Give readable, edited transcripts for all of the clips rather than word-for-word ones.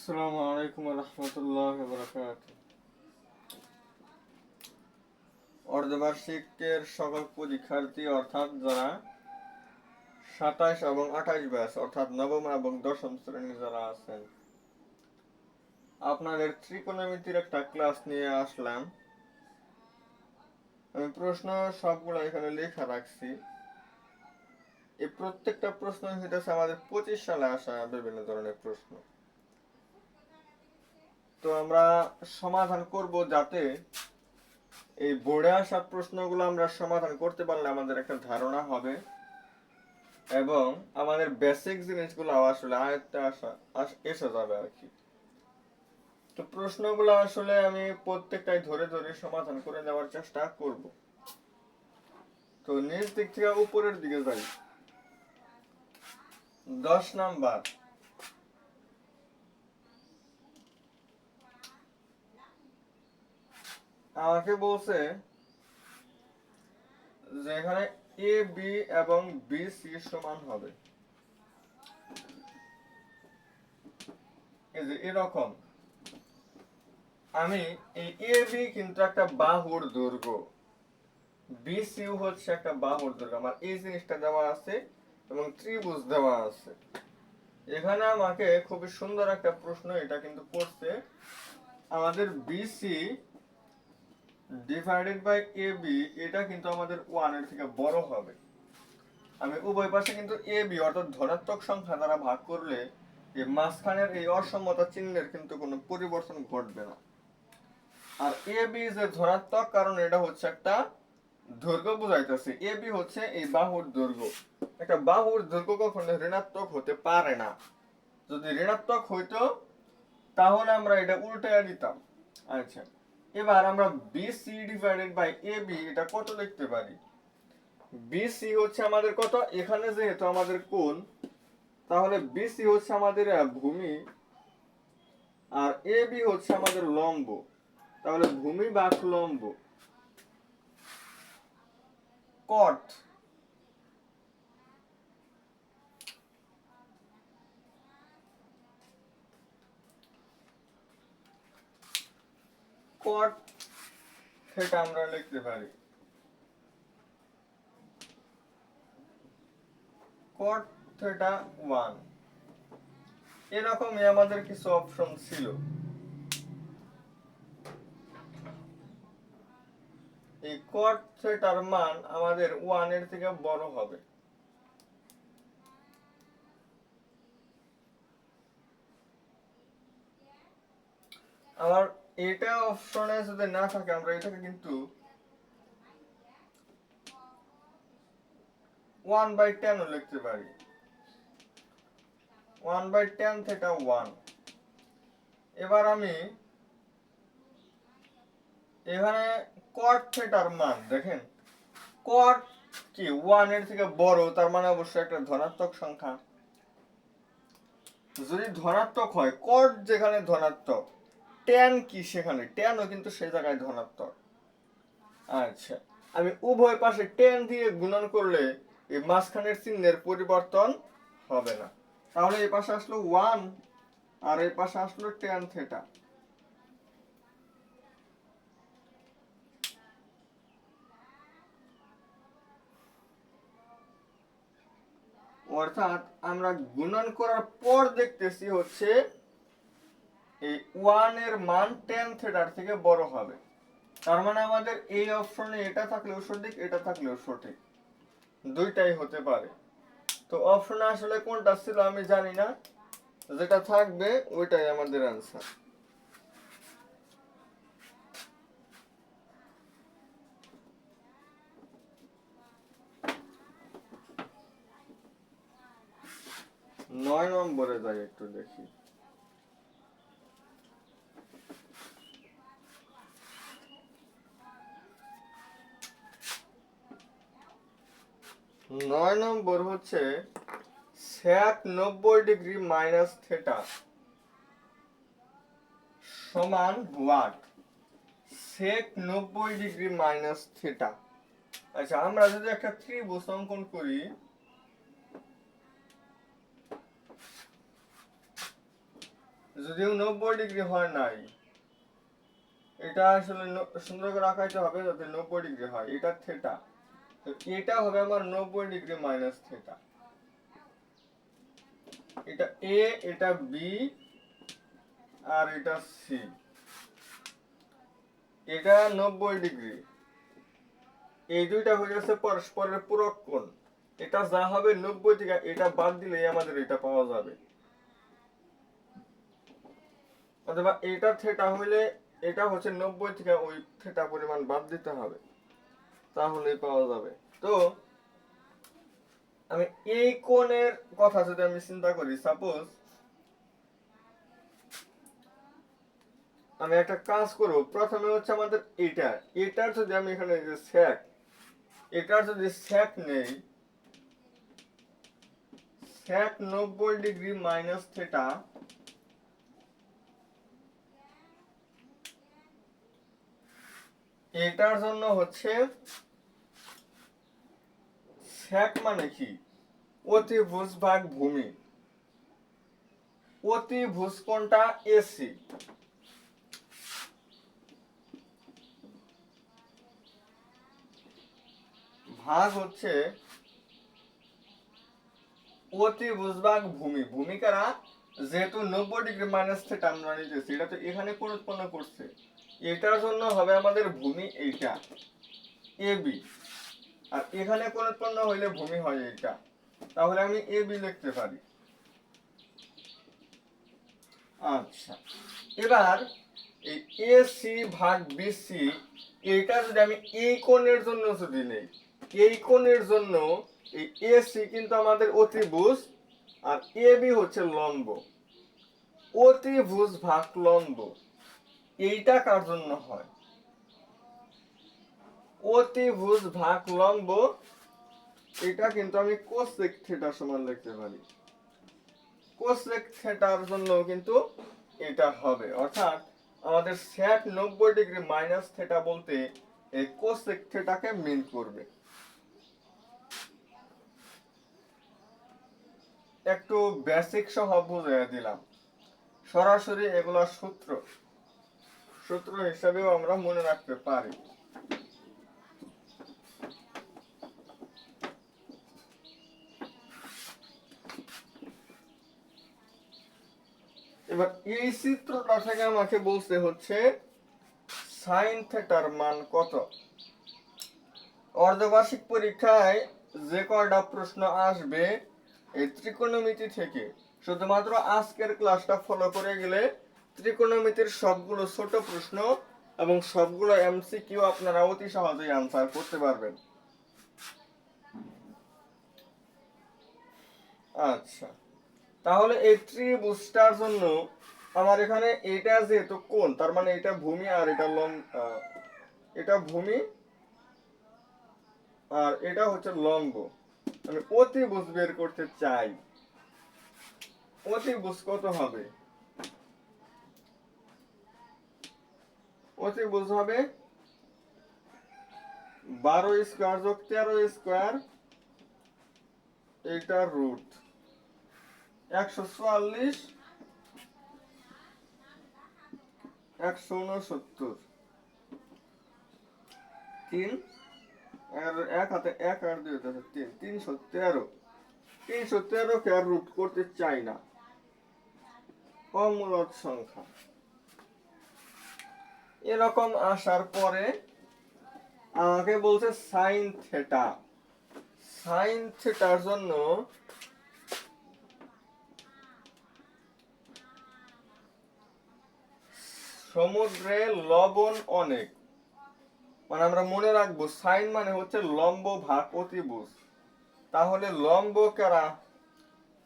আসসালামু আলাইকুম রহমতুল্লাহ বরকাত। অর্ধবার্ষিকের সকল পরীক্ষার্থী অর্থাৎ যারা 27 এবং 28 ব্যাচ অর্থাৎ নবম এবং দশম শ্রেণীর যারা আছেন, আপনাদের ত্রিকোণমিতির একটা ক্লাস নিয়ে আসলাম। আমি প্রশ্ন সবগুলো এখানে লেখা রাখছি। এই প্রত্যেকটা প্রশ্ন হইতেছে আমাদের 25 সালে আসা বিভিন্ন ধরনের প্রশ্ন। তো আমরা সমাধান করব যাতে এই বোর্ডে আসা প্রশ্নগুলো আমরা সমাধান করতে পারলে আমাদের একটা ধারণা হবে এবং আমাদের বেসিক জিনিসগুলো আসলে আয়ত্তে এসে যাবে আর কি। তো প্রশ্নগুলো আসলে আমি প্রত্যেকটাই ধরে ধরে সমাধান করে দেওয়ার চেষ্টা করব। তো নিচ দিক থেকে উপরের দিকে যাই। 10 নাম্বার, আমাকে বলছে যে এখানে এ বি এবং বি সি সমান হবে। এই যে এরকম আমি এই এ বি কিন্তু একটা বাহুর দৈর্ঘ্য, বি সি হচ্ছে একটা বাহুর দৈর্ঘ্য। আমার এই জিনিসটা দেওয়া আছে এবং ত্রিভুজ দেওয়া আছে। এখানে আমাকে খুবই সুন্দর একটা প্রশ্ন এটা কিন্তু করছে, আমাদের BC divided by A B এটা কিন্তু আমাদের 1 এর থেকে বড় হবে। আমি উভয় পাশে কিন্তু এ বি অর্থাৎ ধনাত্মক সংখ্যা দ্বারা ভাগ করলে এই মাঝখানের এই অসমতা চিহ্নের কিন্তু কোনো পরিবর্তন ঘটবে না। আর এ বি যে ধনাত্মক, কারণ এটা হচ্ছে একটা দৈর্ঘ্য বুঝাইতেছে। এ বি হচ্ছে এই বাহুর দৈর্ঘ্য। একটা বাহুর দৈর্ঘ্য কখনো ঋণাত্মক হতে পারে না। যদি ঋণাত্মক হইতো তাহলে আমরা এটা উল্টাইয়া দিতাম। আচ্ছা, এবার আমরা BC divided by A B এটা কত লিখতে পারি? বিসি হচ্ছে আমাদের কত, এখানে যেহেতু আমাদের কোণ, তাহলে বিসি হচ্ছে আমাদের ভূমি আর এ বি হচ্ছে আমাদের লম্ব। তাহলে ভূমি বা লম্ব কট, কট সেটা আমরা লিখতে পারি কট থিটা 1। এরকমই আমাদের কিছু অপশন ছিল। এই কট থিটার মান আমাদের 1 এর থেকে বড় হবে। আবার এটা অপশনে যদি না থাকে আমরা এটাকে কিন্তু 1/10 ও লিখতে পারি। 1/10 থিটা 1। এবার আমি এখানে কট থিটার মান দেখেন, কট কি 1 এর থেকে বড়, তার মানে অবশ্যই একটা ধনাত্মক সংখ্যা। যদি ধনাত্মক হয়, কট যেখানে ধনাত্মক, ট্যান কি সেখানে, ট্যানও কিন্তু সেই জায়গায় ধনাত্মক। আচ্ছা, আমি উভয় পাশে ট্যান দিয়ে গুণন করলে এই মাঝখানের চিহ্নের পরিবর্তন হবে না। তাহলে এই পাশে আসলো 1 আর এই পাশে আসলো ট্যান থিটা। অর্থাৎ আমরা গুণন করার পর দেখতেছি হচ্ছে এই 1 এর মান ট্যান থিটার থেকে বড় হবে। তার মানে আমাদের এই অপশনে এটা থাকলেও সঠিক, এটা থাকলেও সঠিক, দুইটাই হতে পারে। তো অপশনে আসলে কোনটা ছিল আমি জানি না, যেটা থাকবে ওইটাই আমাদের অ্যান্সার। নয় নম্বরে যাই একটু দেখি। নয় নম্বর হচ্ছে sec 90 ডিগ্রি মাইনাস থিটা সমান what? sec 90 degree minus theta. আচ্ছা, আমরা যদি একটা ত্রিভুজ অঙ্কন করি, যদিও 90 ডিগ্রি হয় নাই, এটা আসলে সুন্দর করে আঁকাইতে হবে যাতে 90 ডিগ্রি হয়। এটা থিটা, তো এটা হবে আমার 90 ডিগ্রি মাইনাস থিটা। এটা এ, এটা বি, আর এটা সি। এটা 90 ডিগ্রি। এই দুইটা হয়ে যাচ্ছে পরস্পরের পূরক কোণ। এটা যা হবে 90 থেকে এটা বাদ দিলেই আমাদের এটা পাওয়া যাবে। অথবা এটা থিটা হইলে এটা হচ্ছে 90 থেকে ওই থিটা পরিমাণ বাদ দিতে হবে, তাহলেই পাওয়া যাবে। তো আমি এই কোণের কথা যদি আমি চিন্তা করি, সাপোজ আমি একটা কাজ করব, প্রথমে হচ্ছে আমাদের এটার যদি আমি এখানে যে সেক, এটার যদি সেক নেই, সেক 90 ডিগ্রি মাইনাস থিটা, এটার জন্য হচ্ছে সেক মানে কি, অতিভুজ ভাগ ভূমি। অতিভুজ কোণটা এসি, ভাগ হচ্ছে অতিভুজ ভাগ ভূমি। ভূমিকারা যেহেতু 90 ডিগ্রি মাইনাস থিটা আমরা নিতেছি, এটা তো এখানে কোণ উৎপন্ন করছে, এটার জন্য হবে আমাদের ভূমি এইটা এ বি, আর এখানে কোণ উৎপন্ন হইলে ভূমি হয় এইটা। তাহলে আমি এ বি লিখতে পারি। আচ্ছা, এবার এই এ সি ভাগ বি সি, এইটা যদি আমি এই কোণের জন্য যদি নেই, এই কোণের জন্য এই এ সি কিন্তু আমাদের অতিভুজ, আর এ বি হচ্ছে লম্ব। অতিভুজ ভাগ লম্ব, এইটা কার জন্য হয়? অতিভুজ ভাগ লম্ব, এটা কিন্তু আমি কোসেক থিটা সমান লিখতে পারি। কোসেক থিটার জন্য কিন্তু এটা হবে, অর্থাৎ আমাদের সেক 90 ডিগ্রি মাইনাস থিটা বলতে এই কোসেক থিটাকে মিন করবে। একটু বেসিক সহ বুঝিয়ে দিলাম, সরাসরি এগুলা সূত্র হিসাবেও আমরা মনে রাখতে পারি। এবার এই চিত্রটা থেকে আমাকে বলতে হচ্ছে সাইন থিটার মান কত। অর্ধবার্ষিক পরীক্ষায় যে কয়টা প্রশ্ন আসবে এই ত্রিকোণমিতি থেকে, শুধুমাত্র আজকের ক্লাসটা ফলো করে গেলে ত্রিকোণমিতির সবগুলো ছোট প্রশ্ন এবং সবগুলো এমসিকিউ আপনারা অতি সহজেই আনসার করতে পারবেন। আচ্ছা, তাহলে এই ত্রিভুজটার জন্য আমার এখানে এটা যেহেতু কোণ, তার মানে এটা ভূমি আর এটা এটা ভূমি আর এটা হচ্ছে লম্ব। আমি অতিভুজ বের করতে চাই। অতিভুজ কত হবে? অতিভুজ হবে 12 স্কয়ার যোগ 13 স্কয়ার, এটা রুট 144 169 3 এক হাতে 1 আর 2 হাতে 3, 313 কে আর রুট করতে চাই না, অমূলদ সংখ্যা। এরকম আসার পরে আমাকে বলছে সাইন থিটা। সাইন থিটার জন্য সমুদ্রে লবণ অনেক, মানে আমরা মনে রাখবো সাইন মানে হচ্ছে লম্ব ভাগ অতিভুজ। তাহলে লম্ব কারা?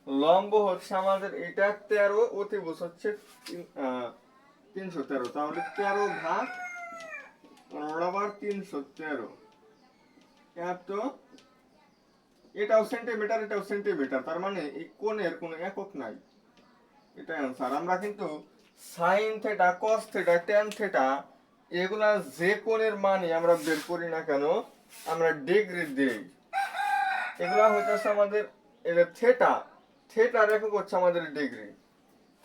লম্ব হচ্ছে আমাদের এটা 13, অতিভুজ হচ্ছে 313, তাহলে 13 ভাগ আবার 313, এত। এটাও সেন্টিমিটার, এটাও সেন্টিমিটার, তার মানে এই কোণের কোনো একক নাই। এটা অ্যান্সার। আমরা কিন্তু sine theta, cos theta, tan theta এগুলা যে কোণের মানই আমরা বের করি না কেন, আমরা ডিগ্রি দেই। এগুলা হচ্ছে আমাদের থিটা, থিটার একক হচ্ছে আমাদের ডিগ্রি।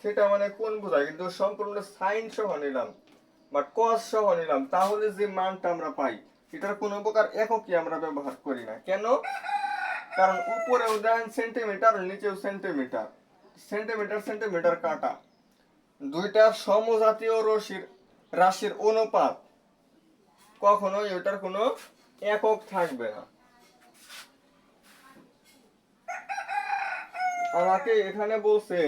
থিটা মানে কোণ বোঝায়, কিন্তু সম্পূর্ণ সাইন সহ নিলাম বা কস সহ নিলাম, তাহলে যে মানটা আমরা পাই এটার কোনো প্রকার এককই আমরা ব্যবহার করি না। কেন? কারণ উপরেও দেন সেন্টিমিটার, নিচেও সেন্টিমিটার, সেন্টিমিটার সেন্টিমিটার কাটা, দুইটা সমজাতীয় রাশির অনুপাত, কখনোই ওটার কোনো একক থাকবে না। আমাকে এখানে বলছে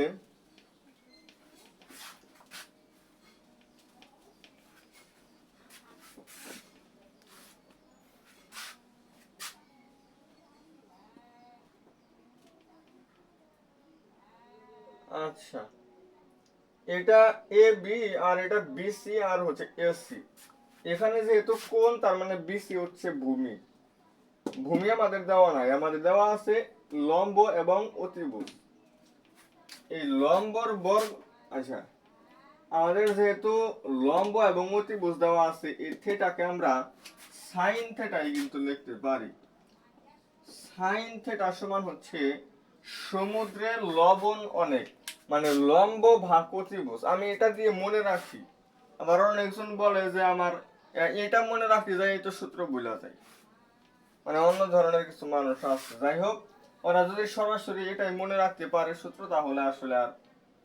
আচ্ছা এটা এ বি আর এটা বিসি আর হচ্ছে এসি, এখানে যেহেতু কোণ তার মানে বিসি হচ্ছে ভূমি, ভূমি আমাদের দেওয়া নাই, আমাদের দেওয়া আছে লম্ব এবং অতিভুজ। এই লম্বর বর্গ, আচ্ছা আমাদের যেহেতু লম্ব এবং অতিভুজ দেওয়া আছে, এই থিটাকে আমরা সাইন থিটাই কিন্তু লিখতে পারি। সাইন থিটা সমান হচ্ছে সমুদ্রের লবণ অনেক, মানে লম্ব ভাগ অতিভুজ। আমি এটা দিয়ে মনে রাখি, আবার অনেকজন বলে যে আমার এটা মনে রাখতে যায়, এই তো সূত্র ভুলা যায়, মানে অন্য ধরনের কিছু মানুষ আছে। যাই হোক, ওরা যদি সরাসরি এটাই মনে রাখতে পারে সূত্র, তাহলে আসলে আর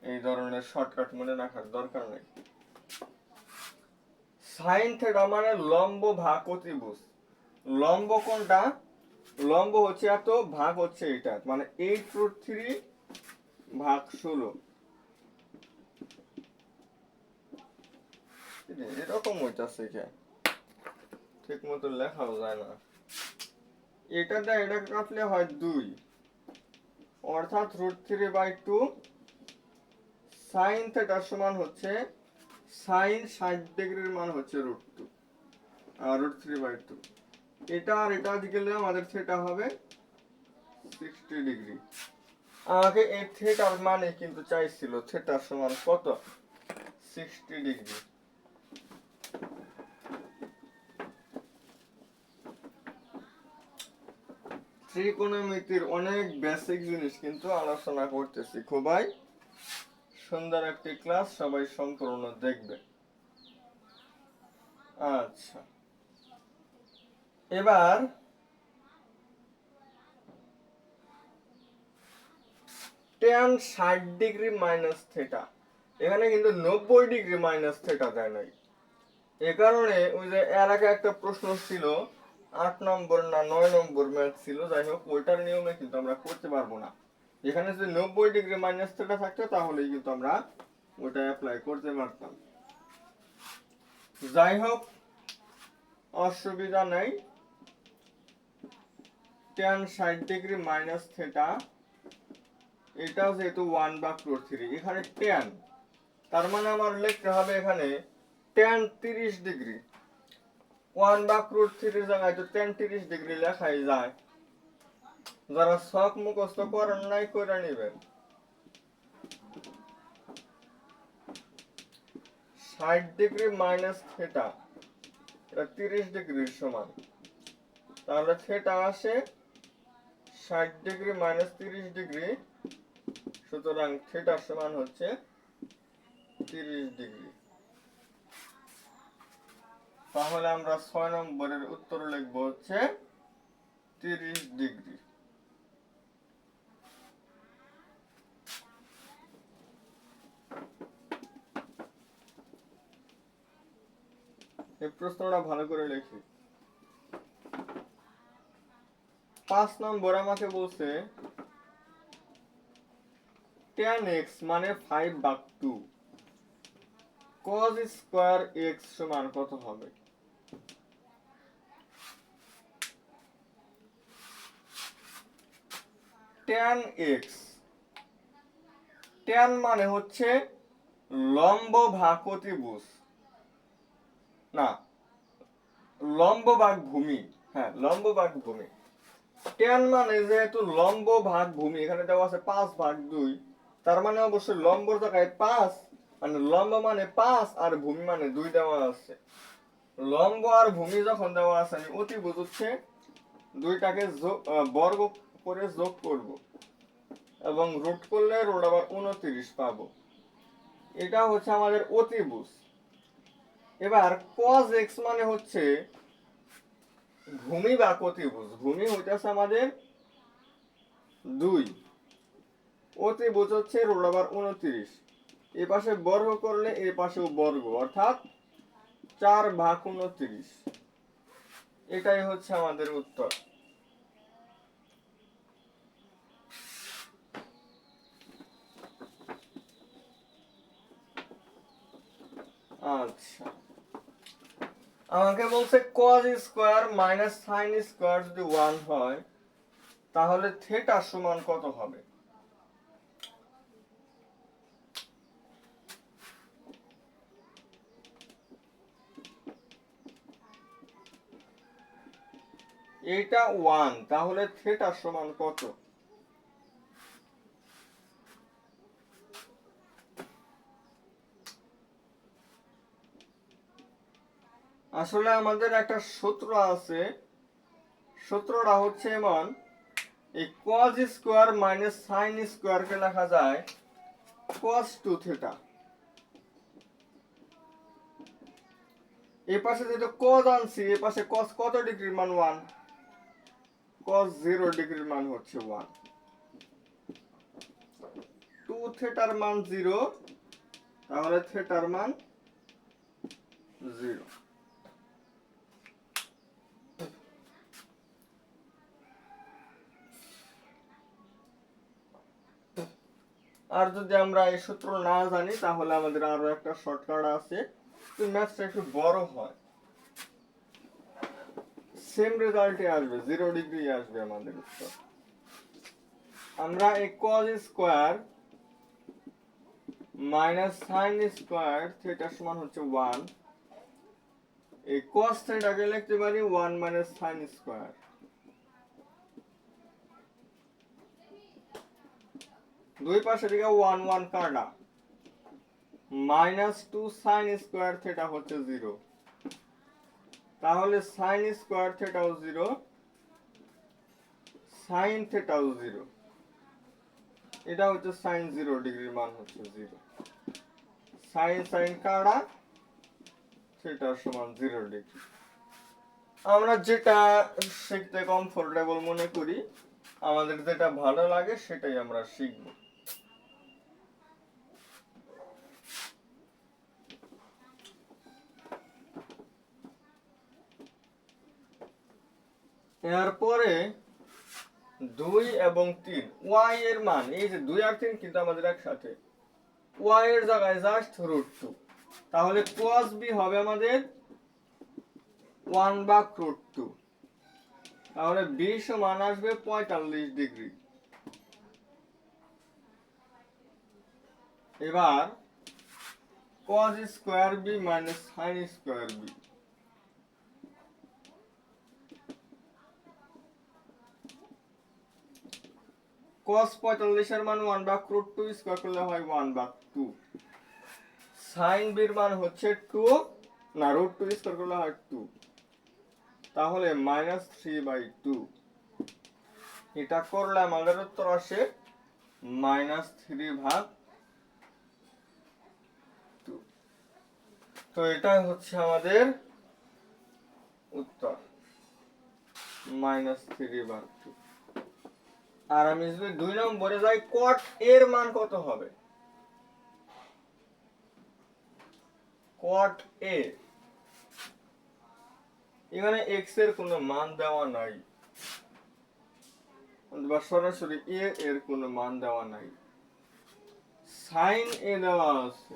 এই ধরনের শর্টকাট মনে রাখার দরকার নেই। সাইন থিটা মানে লম্ব ভাগ অতিভুজ। লম্ব কোনটা? লম্ব হচ্ছে এত, ভাগ হচ্ছে এটা, মানে 8√3 ভাগ 16। এরকম হইতাছে কে, ঠিক মতো লেখাও যায় না। এটা দিয়ে এটা কাটলে হয় 2, অর্থাৎ √3/2। সাইন থিটার সমান হচ্ছে সাইন 60 ডিগ্রির মান হচ্ছে √2 আর √3/2। এটা আর এটা গেলে আমাদের থিটা হবে 60 ডিগ্রি। আমাকে এই থিটার মানে কিন্তু চাইছিল থিটার সমান কত, 60 ডিগ্রি। ত্রিকোণমিতির অনেক বেসিক জিনিস কিন্তু আলোচনা করতেছি, খুবই সুন্দর একটি ক্লাস, সবাই সম্পূর্ণ দেখবে। আচ্ছা এবার tan 60 ডিগ্রি মাইনাস থিটা, এখানে কিন্তু 90 ডিগ্রি মাইনাস থিটা দেয় নাই। এ কারণে ওই যে এর আগে একটা প্রশ্ন ছিল 8 নম্বর না 9 নম্বর ম্যাথ ছিল, যাই হোক ওইটার নিয়মে কিন্তু আমরা করতে পারবো না। এখানে যদি 90 ডিগ্রি মাইনাস থিটা থাকতো তাহলেই কিন্তু আমরা ওটা অ্যাপ্লাই করতে পারতাম। যাই হোক অসুবিধা নাই। tan 60 ডিগ্রি মাইনাস থিটা, এটাও যেহেতু 1/√3, এখানে tan, তার মানে আমার লিখতে হবে এখানে tan 30 ডিগ্রি। 1/√3 জায়গায় তো tan 30 ডিগ্রি লেখাই যায়। যারা শখ মুখস্থ করেন নাই করে নেবেন। 60 ডিগ্রি মাইনাস থিটা, এটা 30 ডিগ্রির সমান, তাহলে থিটা আসে 60 ডিগ্রি মাইনাস 30 ডিগ্রি, সুতরাং থিটার সমান হচ্ছে 30 ডিগ্রি। তাহলে আমরা 6 নম্বরের উত্তর লিখব হচ্ছে 30 ডিগ্রি। এই প্রশ্নটা ভালো করে লিখি। 5 নম্বর আমাকে বলছে tan x মানে 5/2, cos স্কয়ার x সমান কত হবে? tan x, tan মানে হচ্ছে লম্ব ভাগ অতিভুজ, না লম্ব ভাগ ভূমি, হ্যাঁ লম্ব ভাগ ভূমি। tan মানে যেহেতু লম্ব ভাগ ভূমি, এখানে দেওয়া আছে 5/2, তার মানে অবশ্যই লম্বর জায়গায় 5, মানে লম্ব মানে 5 আর ভূমি মানে 2 দেওয়া আছে। লম্ব আর ভূমি যখন দেওয়া আছে, আমি অতিভুজ হচ্ছে দুইটাকে বর্গ করে যোগ করব এবং রুট করলে রোড আবার 29 পাবো। এটা হচ্ছে আমাদের অতিভুজ। এবার cos x মানে হচ্ছে ভূমি বা অতিভুজ। ভূমি হইতেছে আমাদের 2, অতিভুজ হচ্ছে √29। এই পাশে বর্গ করলে এই পাশেও বর্গ, অর্থাৎ 4/29। এটাই হচ্ছে আমাদের উত্তর। আচ্ছা, আমাকে বলছে cos square minus sin square যদি 1 হয় তাহলে থিটা সমান কত হবে? এটা 1, তাহলে থিটা সমান কত? আসলে আমাদের একটা সূত্র আছে, সূত্রটা হচ্ছে এমন, এই cos square minus sin square কে লেখা যায় cos 2 থিটা। এই পাশে যেহেতু cos আনছি, এই পাশে cos কত ডিগ্রির মান? 1। cos 0 ডিগ্রির মান হচ্ছে 1। 2 থিটার মান 0, তাহলে থিটার মান 0। আর যদি আমরা এই সূত্র না জানি তাহলে আমাদের আরো একটা শর্টকাট আছে, ম্যাথটা একটু বড় হয়, সেম রেজাল্টে আসবে, 0 ডিগ্রি আসবে আমাদের উত্তর। আমরা এই cos square minus sin square theta সমান হচ্ছে 1, এই cos থিটাকে লিখতে পারি 1 মাইনাস sin স্কয়ার। দুই পাশে দিকে 1 1 কাটা, মাইনাস 2 sin স্কয়ার থিটা হচ্ছে 0, তাহলে sin স্কয়ার থিটাও 0, sin থিটাও 0। এটা হচ্ছে sin 0 ডিগ্রির মান হচ্ছে 0। sin sin কাটা, থিটা সমান 0 ডিগ্রি। আমরা যেটা শিখতে কমফোর্টেবল মনে করি, আমাদের যেটা ভালো লাগে সেটাই আমরা শিখব। এরপরে 2 এবং 3, y এর মান, এই যে 2 আর 3 কিন্তু আমাদের একসাথে, y এর জায়গায় জাস্ট √2, তাহলে cos b হবে আমাদের 1/√2, তাহলে b সমান আসবে 45 ডিগ্রি। এবার cos square b minus sin square b, cos 45 এর মান 1/√2 স্কয়ার করলে হয় 1/2, sin b এর মান হচ্ছে 2, না √2 স্কয়ার করলে হয় 2, তাহলে -3/2। এটা করলে আমাদের উত্তর আসে -3/2। তো এটাই হচ্ছে আমাদের উত্তর, -3/2। আর আমি যদি 2 নম্বরে যাই, cot এর মান কত হবে? cot a, এখানে x এর কোনো মান দেওয়া নাই, বা সরাসরি a এর কোনো মান দেওয়া নাই, sin a দেওয়া আছে।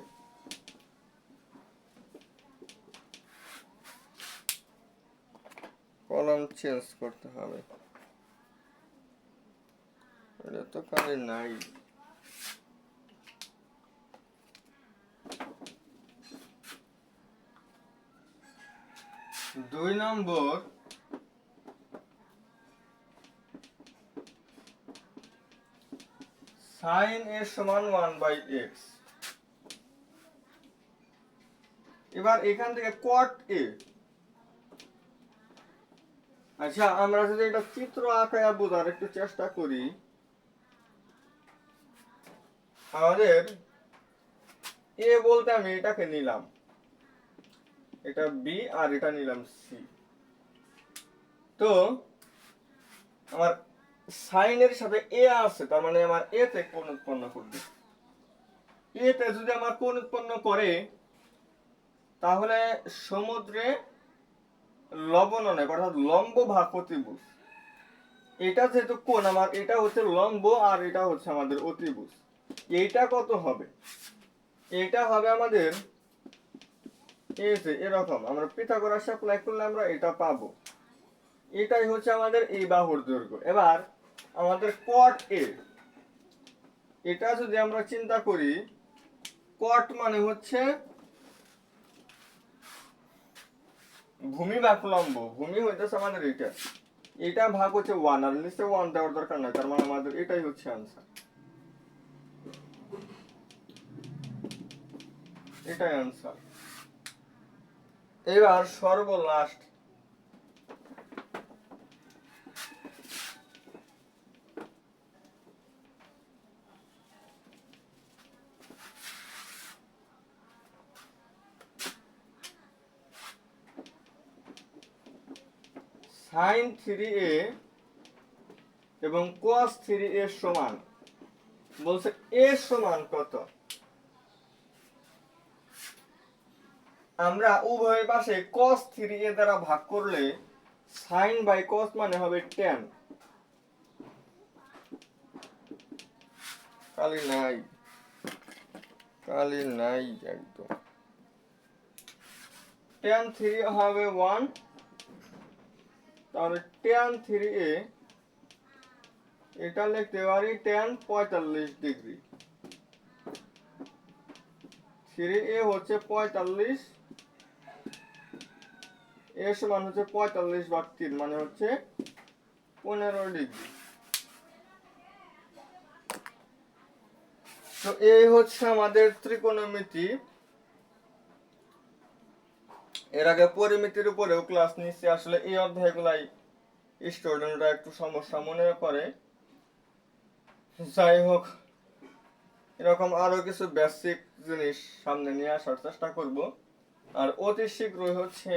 কলাম চেঞ্জ করতে হবে, এটা তো কারে নাই। দুই নম্বর, sin a সমান 1/x। এবার এখান থেকে cot a, আচ্ছা আমরা যদি এটা চিত্র আঁকায় বোঝার একটু চেষ্টা করি, আমাদের এ বলতে আমি এটাকে নিলাম, এটা বি আর এটা নিলাম সি। তো আমার সাইনের সাথে এ আছে, তার মানে আমার এ তে কোণ উৎপন্ন করবে। এ তে যদি আমার কোণ উৎপন্ন করে, তাহলে সমুদ্রে লবণ অনেক, অর্থাৎ লম্ব ভাগ অতিভুজ। এটা যেহেতু কোণ, আমার এটা হচ্ছে লম্ব আর এটা হচ্ছে আমাদের অতিভুজ। এইটা কত হবে? এটা হবে আমাদের এই যে এরকম, আমরা পিথাগোরাস অ্যাপ্লাই করলে আমরা এটা পাবো। এটাই হচ্ছে আমাদের এই বাহুর দৈর্ঘ্য। এবার আমাদের কট এ, এটা যদি আমরা চিন্তা করি, কট মানে হচ্ছে ভূমি ভাগ লম্ব। ভূমি হইতেছে আমাদের এটা, এটা ভাগ হচ্ছে 1, আর নিচে 1 দেওয়ার দরকার নাই, তার মানে আমাদের এটাই হচ্ছে आंसर, এটাই आंसर। এবার সর্বলাস্ট sin 3a এবং cos 3a সমান, বলছে a সমান কত? আমরা উভয় পাশে cos 3a দ্বারা ভাগ করলে sin বাই cos মানে হবে tan। কালি নাই, কালি নাই একদম। tan 3 হবে 1, তাহলে tan 3a এটা লিখতে পারি tan 45 ডিগ্রি। 3a হচ্ছে 45, a সমান হচ্ছে 45 ভাগ 3 মানে হচ্ছে 15 ডিগ্রি। তো এই হচ্ছে আমাদের ত্রিকোণমিতি। এর আগে পরিমিতির উপরেও ক্লাস নিচ্ছি, আসলে এই অধ্যায়গুলাই স্টুডেন্টরা একটু সমস্যা মনে করে। যাই হোক, এরকম আরো কিছু বেসিক জিনিস সামনে নিয়ে আসার চেষ্টা করব। আর অতি শীঘ্রই হচ্ছে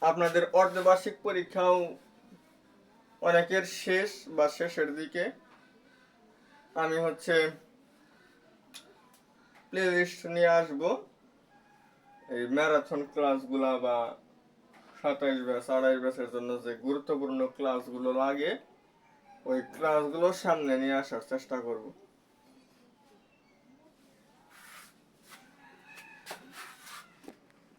আপনাদের অর্ধবার্ষিক পরীক্ষাও অনেকের শেষ বা শেষের দিকে। আমি হচ্ছে প্লে লিস্ট নিয়ে আসবো, এই ম্যারাথন ক্লাসগুলা বা 27 ব্যাচ 28 ব্যাচের জন্য যে গুরুত্বপূর্ণ ক্লাসগুলো লাগে, ওই ক্লাসগুলো সামনে নিয়ে আসার চেষ্টা করব।